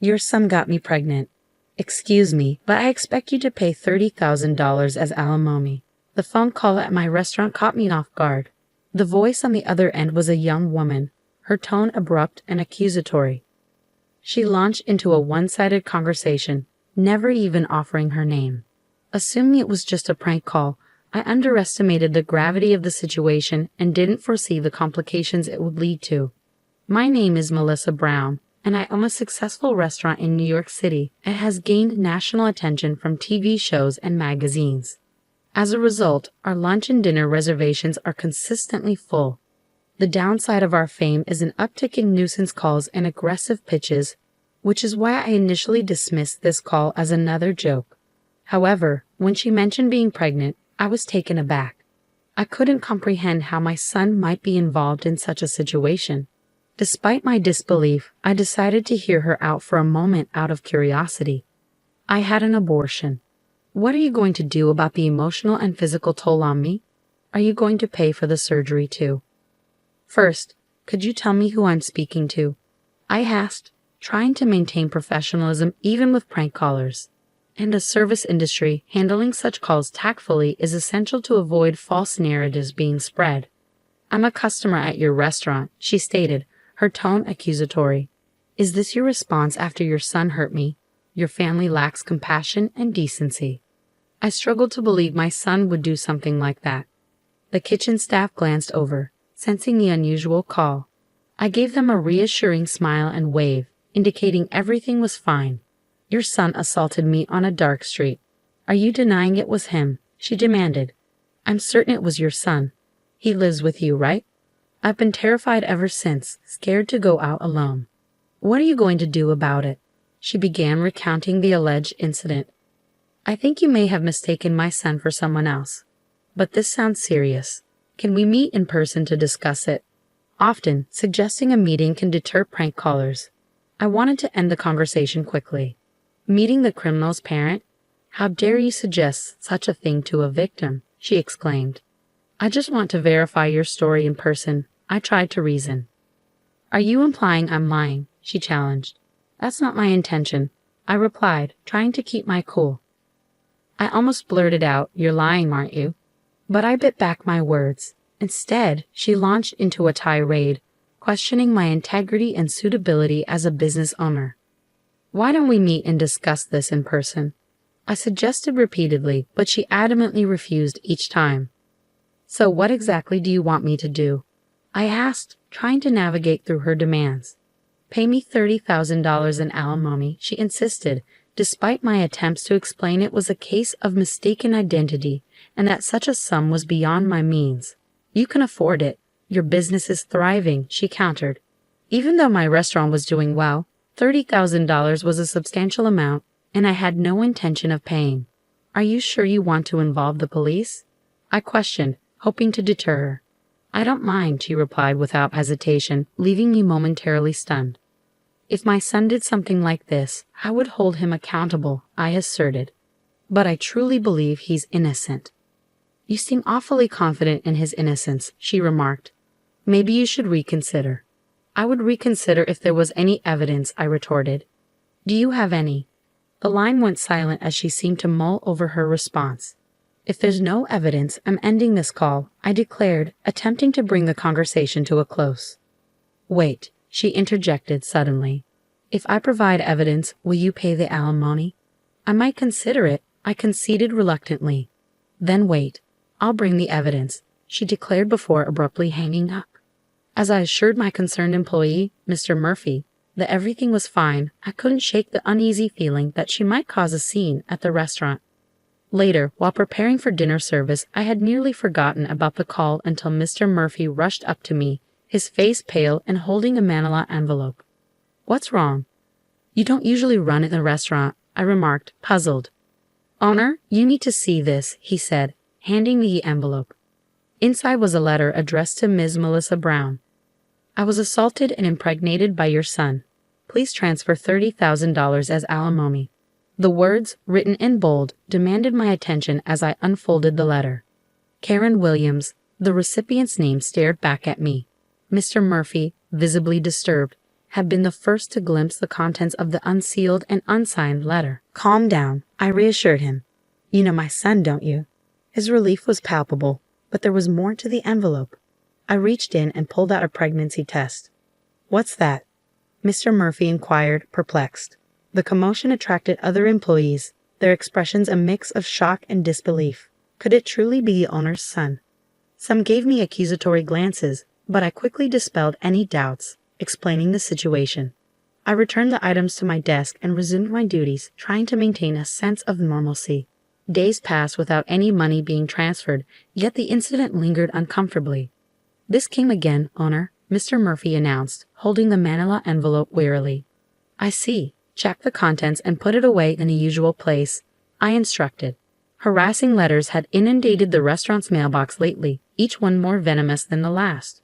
Your son got me pregnant. Excuse me, but I expect you to pay $30,000 as alimony. The phone call at my restaurant caught me off guard. The voice on the other end was a young woman, her tone abrupt and accusatory. She launched into a one-sided conversation, never even offering her name. Assuming it was just a prank call, I underestimated the gravity of the situation and didn't foresee the complications it would lead to. My name is Melissa Brown, and I own a successful restaurant in New York City and has gained national attention from TV shows and magazines. As a result, our lunch and dinner reservations are consistently full. The downside of our fame is an uptick in nuisance calls and aggressive pitches, which is why I initially dismissed this call as another joke. However, when she mentioned being pregnant, I was taken aback. I couldn't comprehend how my son might be involved in such a situation. Despite my disbelief, I decided to hear her out for a moment out of curiosity. I had an abortion. What are you going to do about the emotional and physical toll on me? Are you going to pay for the surgery too? First, could you tell me who I'm speaking to? I asked, trying to maintain professionalism even with prank callers. In the service industry, handling such calls tactfully is essential to avoid false narratives being spread. I'm a customer at your restaurant, she stated, her tone accusatory. Is this your response after your son hurt me? Your family lacks compassion and decency. I struggled to believe my son would do something like that. The kitchen staff glanced over, sensing the unusual call. I gave them a reassuring smile and wave, indicating everything was fine. Your son assaulted me on a dark street. Are you denying it was him? She demanded. I'm certain it was your son. He lives with you, right? I've been terrified ever since, scared to go out alone. What are you going to do about it? She began recounting the alleged incident. I think you may have mistaken my son for someone else. But this sounds serious. Can we meet in person to discuss it? Often, suggesting a meeting can deter prank callers. I wanted to end the conversation quickly. Meeting the criminal's parent? How dare you suggest such a thing to a victim? She exclaimed. I just want to verify your story in person. I tried to reason. Are you implying I'm lying? She challenged. That's not my intention, I replied, trying to keep my cool. I almost blurted out, you're lying, aren't you? But I bit back my words. Instead, she launched into a tirade, questioning my integrity and suitability as a business owner. Why don't we meet and discuss this in person? I suggested repeatedly, but she adamantly refused each time. So what exactly do you want me to do? I asked, trying to navigate through her demands. Pay me $30,000 in alimony, she insisted, despite my attempts to explain it was a case of mistaken identity and that such a sum was beyond my means. You can afford it. Your business is thriving, she countered. Even though my restaurant was doing well, $30,000 was a substantial amount, and I had no intention of paying. Are you sure you want to involve the police? I questioned, hoping to deter her. I don't mind, she replied without hesitation, leaving me momentarily stunned. If my son did something like this, I would hold him accountable, I asserted. But I truly believe he's innocent. You seem awfully confident in his innocence, she remarked. Maybe you should reconsider. I would reconsider if there was any evidence, I retorted. Do you have any? The line went silent as she seemed to mull over her response. If there's no evidence, I'm ending this call, I declared, attempting to bring the conversation to a close. Wait, she interjected suddenly. If I provide evidence, will you pay the alimony? I might consider it, I conceded reluctantly. Then wait, I'll bring the evidence, she declared before abruptly hanging up. As I assured my concerned employee, Mr. Murphy, that everything was fine, I couldn't shake the uneasy feeling that she might cause a scene at the restaurant. Later, while preparing for dinner service, I had nearly forgotten about the call until Mr. Murphy rushed up to me, his face pale and holding a manila envelope. What's wrong? You don't usually run in the restaurant, I remarked, puzzled. Owner, you need to see this, he said, handing me the envelope. Inside was a letter addressed to Ms. Melissa Brown. I was assaulted and impregnated by your son. Please transfer $30,000 as alimony. The words, written in bold, demanded my attention as I unfolded the letter. Karen Williams, the recipient's name, stared back at me. Mr. Murphy, visibly disturbed, had been the first to glimpse the contents of the unsealed and unsigned letter. "Calm down," I reassured him. "You know my son, don't you?" His relief was palpable, but there was more to the envelope. I reached in and pulled out a pregnancy test. "What's that?" Mr. Murphy inquired, perplexed. The commotion attracted other employees, their expressions a mix of shock and disbelief. Could it truly be the owner's son? Some gave me accusatory glances, but I quickly dispelled any doubts, explaining the situation. I returned the items to my desk and resumed my duties, trying to maintain a sense of normalcy. Days passed without any money being transferred, yet the incident lingered uncomfortably. "This came again, owner," Mr. Murphy announced, holding the manila envelope wearily. "I see. Check the contents and put it away in the usual place," I instructed. Harassing letters had inundated the restaurant's mailbox lately, each one more venomous than the last.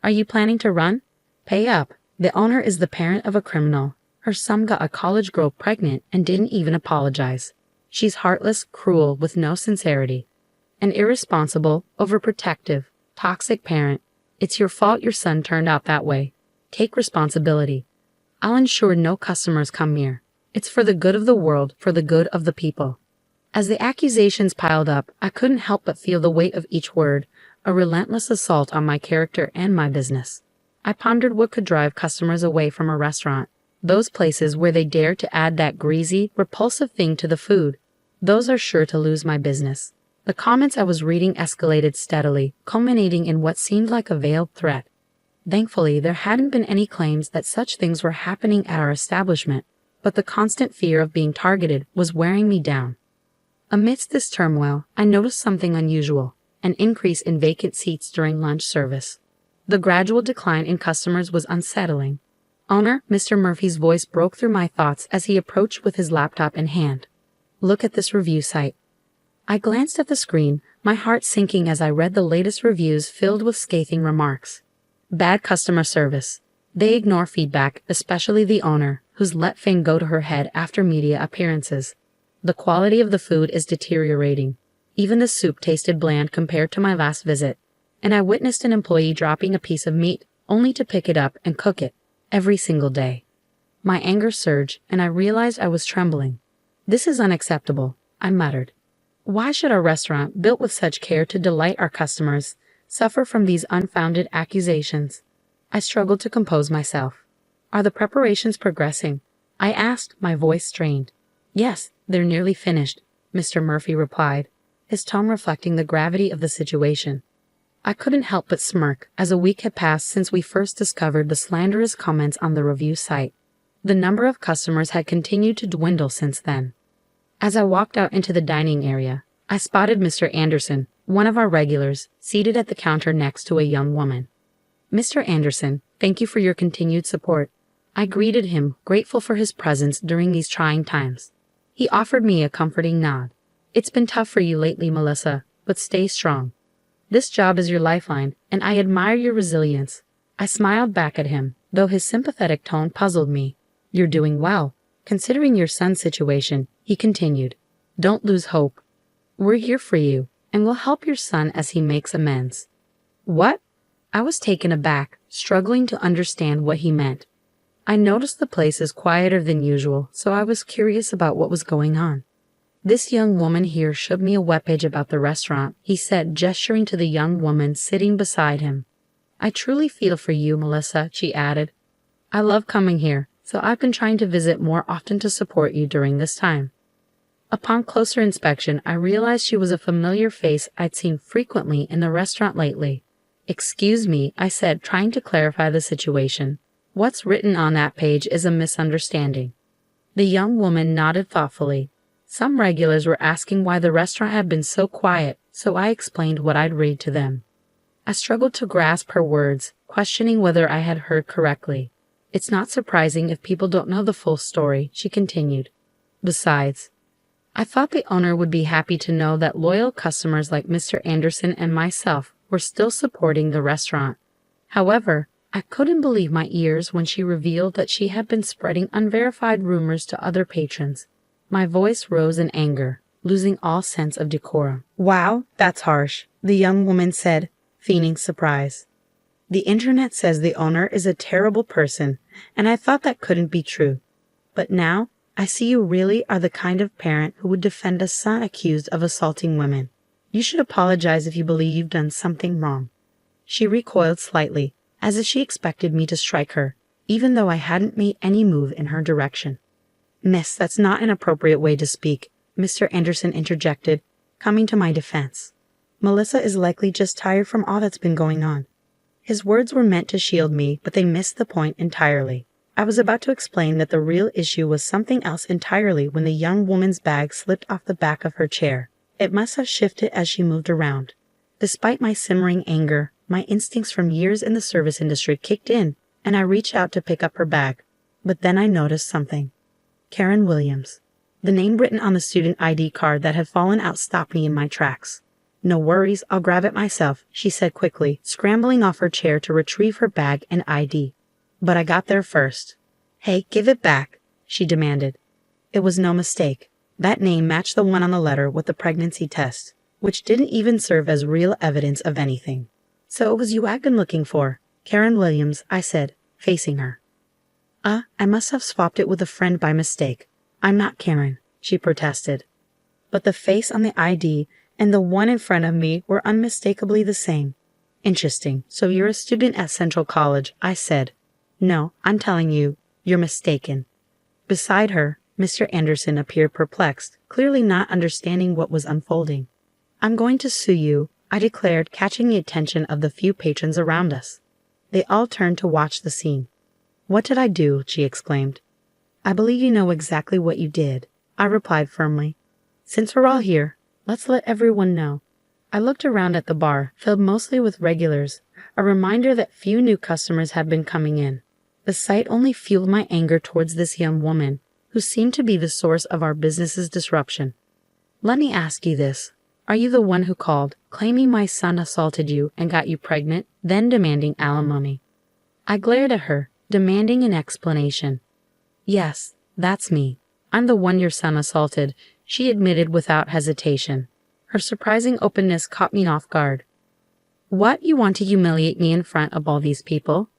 "Are you planning to run? Pay up. The owner is the parent of a criminal. Her son got a college girl pregnant and didn't even apologize. She's heartless, cruel, with no sincerity. An irresponsible, overprotective, toxic parent. It's your fault your son turned out that way. Take responsibility. I'll ensure no customers come here. It's for the good of the world, for the good of the people." As the accusations piled up, I couldn't help but feel the weight of each word, a relentless assault on my character and my business. I pondered what could drive customers away from a restaurant. Those places where they dare to add that greasy, repulsive thing to the food. Those are sure to lose my business. The comments I was reading escalated steadily, culminating in what seemed like a veiled threat. Thankfully, there hadn't been any claims that such things were happening at our establishment, but the constant fear of being targeted was wearing me down. Amidst this turmoil, I noticed something unusual, an increase in vacant seats during lunch service. The gradual decline in customers was unsettling. "Owner," Mr. Murphy's voice broke through my thoughts as he approached with his laptop in hand. "Look at this review site." I glanced at the screen, my heart sinking as I read the latest reviews filled with scathing remarks. Bad customer service. They ignore feedback, especially the owner, who's let fame go to her head after media appearances. The quality of the food is deteriorating. Even the soup tasted bland compared to my last visit, and I witnessed an employee dropping a piece of meat, only to pick it up and cook it, every single day. My anger surged, and I realized I was trembling. "This is unacceptable," I muttered. "Why should our restaurant, built with such care to delight our customers, suffer from these unfounded accusations?" I struggled to compose myself. "Are the preparations progressing?" I asked, my voice strained. "Yes, they're nearly finished," Mr. Murphy replied, his tone reflecting the gravity of the situation. I couldn't help but smirk, as a week had passed since we first discovered the slanderous comments on the review site. The number of customers had continued to dwindle since then. As I walked out into the dining area, I spotted Mr. Anderson, one of our regulars, seated at the counter next to a young woman. "Mr. Anderson, thank you for your continued support." I greeted him, grateful for his presence during these trying times. He offered me a comforting nod. "It's been tough for you lately, Melissa, but stay strong. This job is your lifeline, and I admire your resilience." I smiled back at him, though his sympathetic tone puzzled me. "You're doing well, considering your son's situation," he continued. "Don't lose hope. We're here for you, and we'll help your son as he makes amends." "What?" I was taken aback, struggling to understand what he meant. I noticed the place is quieter than usual, so I was curious about what was going on. "This young woman here showed me a webpage about the restaurant," he said, gesturing to the young woman sitting beside him. "I truly feel for you, Melissa," she added. "I love coming here, so I've been trying to visit more often to support you during this time." Upon closer inspection, I realized she was a familiar face I'd seen frequently in the restaurant lately. "Excuse me," I said, trying to clarify the situation. "What's written on that page is a misunderstanding." The young woman nodded thoughtfully. Some regulars were asking why the restaurant had been so quiet, so I explained what I'd read to them. I struggled to grasp her words, questioning whether I had heard correctly. "It's not surprising if people don't know the full story," she continued. "Besides, I thought the owner would be happy to know that loyal customers like Mr. Anderson and myself were still supporting the restaurant." However, I couldn't believe my ears when she revealed that she had been spreading unverified rumors to other patrons. My voice rose in anger, losing all sense of decorum. "Wow, that's harsh," the young woman said, feigning surprise. "The internet says the owner is a terrible person and I thought that couldn't be true. But now, I see you really are the kind of parent who would defend a son accused of assaulting women. You should apologize if you believe you've done something wrong." She recoiled slightly, as if she expected me to strike her, even though I hadn't made any move in her direction. "Miss, that's not an appropriate way to speak," Mr. Anderson interjected, coming to my defense. "Melissa is likely just tired from all that's been going on." His words were meant to shield me, but they missed the point entirely. I was about to explain that the real issue was something else entirely when the young woman's bag slipped off the back of her chair. It must have shifted as she moved around. Despite my simmering anger, my instincts from years in the service industry kicked in, and I reached out to pick up her bag. But then I noticed something. Karen Williams. The name written on the student ID card that had fallen out stopped me in my tracks. "No worries, I'll grab it myself," she said quickly, scrambling off her chair to retrieve her bag and ID. But I got there first. "Hey, give it back," she demanded. It was no mistake. That name matched the one on the letter with the pregnancy test, which didn't even serve as real evidence of anything. "So it was you I've been looking for, Karen Williams," I said, facing her. I must have swapped it with a friend by mistake. I'm not Karen," she protested. But the face on the ID and the one in front of me were unmistakably the same. "Interesting. So you're a student at Central College," I said. "No, I'm telling you, you're mistaken." Beside her, Mr. Anderson appeared perplexed, clearly not understanding what was unfolding. "I'm going to sue you," I declared, catching the attention of the few patrons around us. They all turned to watch the scene. "What did I do?" she exclaimed. "I believe you know exactly what you did," I replied firmly. "Since we're all here, let's let everyone know." I looked around at the bar, filled mostly with regulars, a reminder that few new customers had been coming in. The sight only fueled my anger towards this young woman, who seemed to be the source of our business's disruption. "Let me ask you this. Are you the one who called, claiming my son assaulted you and got you pregnant, then demanding alimony?" I glared at her, demanding an explanation. "Yes, that's me. I'm the one your son assaulted," she admitted without hesitation. Her surprising openness caught me off guard. "What, you want to humiliate me in front of all these people?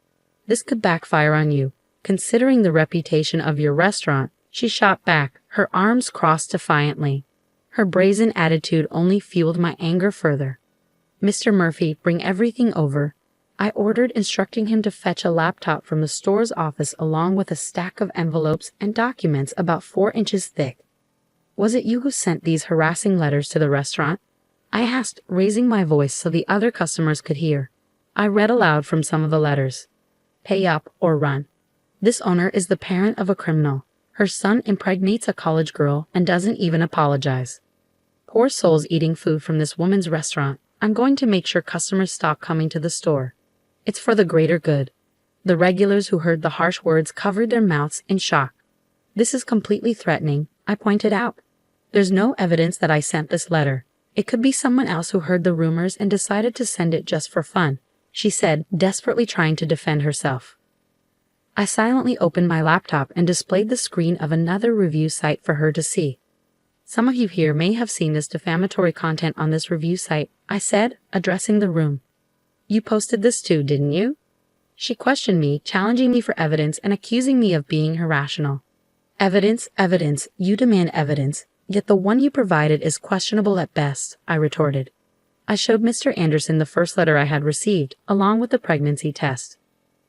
This could backfire on you. Considering the reputation of your restaurant," she shot back, her arms crossed defiantly. Her brazen attitude only fueled my anger further. "Mr. Murphy, bring everything over," I ordered, instructing him to fetch a laptop from the store's office along with a stack of envelopes and documents about 4 inches thick. "Was it you who sent these harassing letters to the restaurant?" I asked, raising my voice so the other customers could hear. I read aloud from some of the letters. "Pay up or run. This owner is the parent of a criminal. Her son impregnates a college girl and doesn't even apologize. Poor souls eating food from this woman's restaurant. I'm going to make sure customers stop coming to the store. It's for the greater good." The regulars who heard the harsh words covered their mouths in shock. "This is completely threatening," I pointed out. "There's no evidence that I sent this letter. It could be someone else who heard the rumors and decided to send it just for fun," she said, desperately trying to defend herself. I silently opened my laptop and displayed the screen of another review site for her to see. "Some of you here may have seen this defamatory content on this review site," I said, addressing the room. "You posted this too, didn't you?" She questioned me, challenging me for evidence and accusing me of being irrational. "Evidence, evidence, you demand evidence, yet the one you provided is questionable at best," I retorted. I showed Mr. Anderson the first letter I had received, along with the pregnancy test.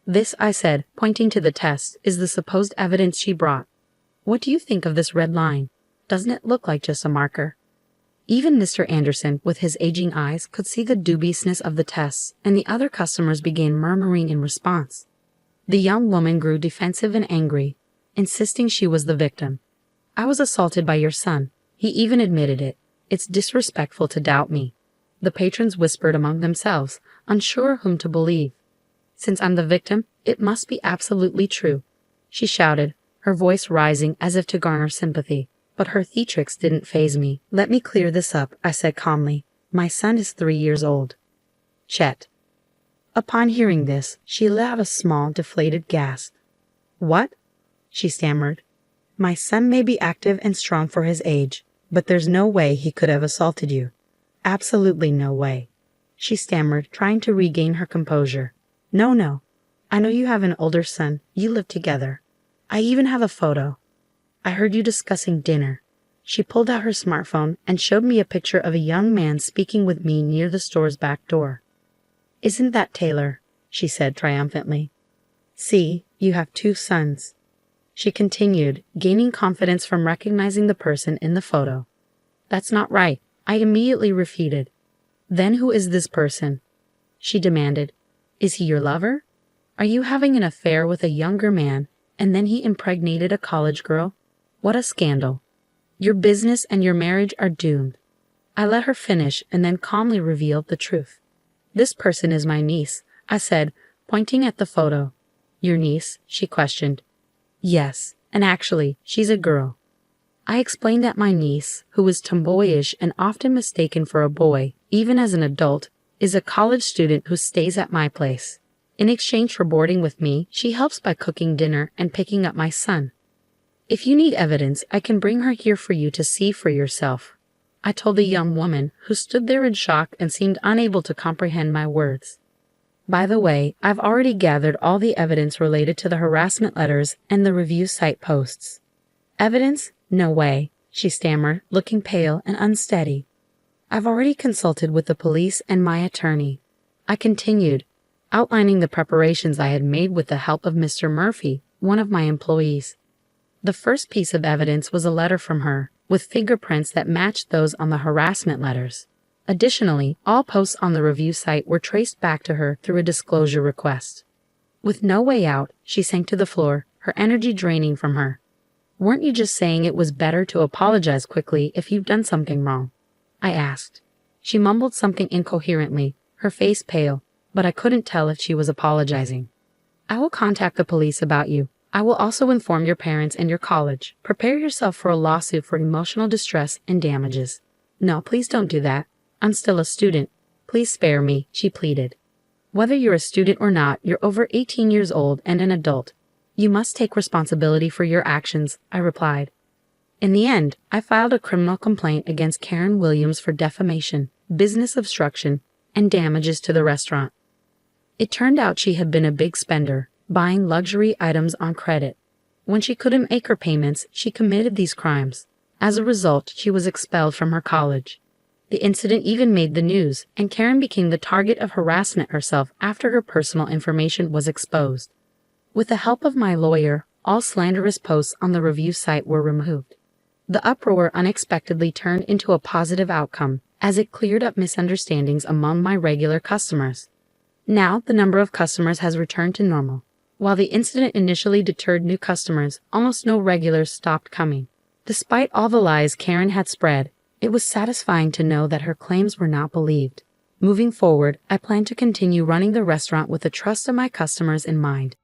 "This," I said, pointing to the test, "is the supposed evidence she brought. What do you think of this red line? Doesn't it look like just a marker?" Even Mr. Anderson, with his aging eyes, could see the dubiousness of the tests, and the other customers began murmuring in response. The young woman grew defensive and angry, insisting she was the victim. "I was assaulted by your son. He even admitted it. It's disrespectful to doubt me." The patrons whispered among themselves, unsure whom to believe. "Since I'm the victim, it must be absolutely true," she shouted, her voice rising as if to garner sympathy. But her theatrics didn't faze me. "Let me clear this up," I said calmly. "My son is 3 years old. Chet." Upon hearing this, she let out a small, deflated gasp. "What?" she stammered. "My son may be active and strong for his age, but there's no way he could have assaulted you. Absolutely no way," she stammered, trying to regain her composure. No, I know you have an older son. You live together. I even have a photo. I heard you discussing dinner. She pulled out her smartphone and showed me a picture of a young man speaking with me near the store's back door. Isn't that Taylor? She said triumphantly. See, you have 2 sons. She continued, gaining confidence from recognizing the person in the photo. That's not right, I immediately refuted. Then who is this person? She demanded. Is he your lover? Are you having an affair with a younger man, and then he impregnated a college girl? What a scandal. Your business and your marriage are doomed. I let her finish and then calmly revealed the truth. This person is my niece, I said, pointing at the photo. Your niece? She questioned. Yes, and actually, she's a girl. I explained that my niece, who is tomboyish and often mistaken for a boy, even as an adult, is a college student who stays at my place. In exchange for boarding with me, she helps by cooking dinner and picking up my son. If you need evidence, I can bring her here for you to see for yourself, I told the young woman, who stood there in shock and seemed unable to comprehend my words. By the way, I've already gathered all the evidence related to the harassment letters and the review site posts. Evidence? No way, she stammered, looking pale and unsteady. I've already consulted with the police and my attorney. I continued, outlining the preparations I had made with the help of Mr. Murphy, one of my employees. The first piece of evidence was a letter from her, with fingerprints that matched those on the harassment letters. Additionally, all posts on the review site were traced back to her through a disclosure request. With no way out, she sank to the floor, her energy draining from her. Weren't you just saying it was better to apologize quickly if you've done something wrong? I asked. She mumbled something incoherently, her face pale, but I couldn't tell if she was apologizing. I will contact the police about you. I will also inform your parents and your college. Prepare yourself for a lawsuit for emotional distress and damages. No, please don't do that. I'm still a student. Please spare me, she pleaded. Whether you're a student or not, you're over 18 years old and an adult. You must take responsibility for your actions, I replied. In the end, I filed a criminal complaint against Karen Williams for defamation, business obstruction, and damages to the restaurant. It turned out she had been a big spender, buying luxury items on credit. When she couldn't make her payments, she committed these crimes. As a result, she was expelled from her college. The incident even made the news, and Karen became the target of harassment herself after her personal information was exposed. With the help of my lawyer, all slanderous posts on the review site were removed. The uproar unexpectedly turned into a positive outcome, as it cleared up misunderstandings among my regular customers. Now, the number of customers has returned to normal. While the incident initially deterred new customers, almost no regulars stopped coming. Despite all the lies Karen had spread, it was satisfying to know that her claims were not believed. Moving forward, I plan to continue running the restaurant with the trust of my customers in mind.